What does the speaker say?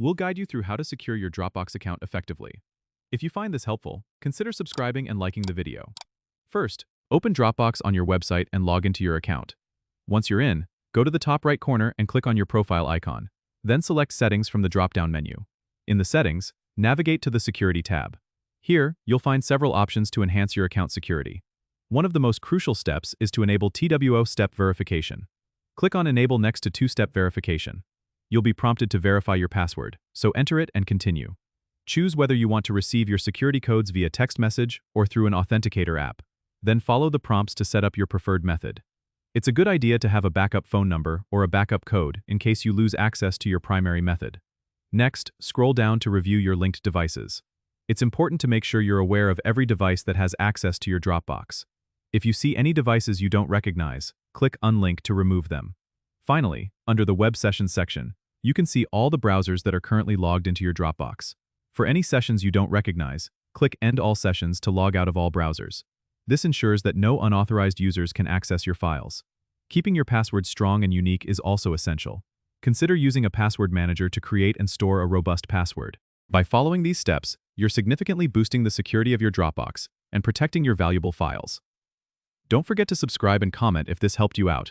We'll guide you through how to secure your Dropbox account effectively. If you find this helpful, consider subscribing and liking the video. First, open Dropbox on your website and log into your account. Once you're in, go to the top right corner and click on your profile icon. Then select Settings from the drop-down menu. In the Settings, navigate to the Security tab. Here, you'll find several options to enhance your account security. One of the most crucial steps is to enable two-step verification. Click on Enable next to two-step verification. You'll be prompted to verify your password, so enter it and continue. Choose whether you want to receive your security codes via text message or through an authenticator app. Then follow the prompts to set up your preferred method. It's a good idea to have a backup phone number or a backup code in case you lose access to your primary method. Next, scroll down to review your linked devices. It's important to make sure you're aware of every device that has access to your Dropbox. If you see any devices you don't recognize, click Unlink to remove them. Finally, under the Web Sessions section, you can see all the browsers that are currently logged into your Dropbox. For any sessions you don't recognize, click End All Sessions to log out of all browsers. This ensures that no unauthorized users can access your files. Keeping your password strong and unique is also essential. Consider using a password manager to create and store a robust password. By following these steps, you're significantly boosting the security of your Dropbox and protecting your valuable files. Don't forget to subscribe and comment if this helped you out.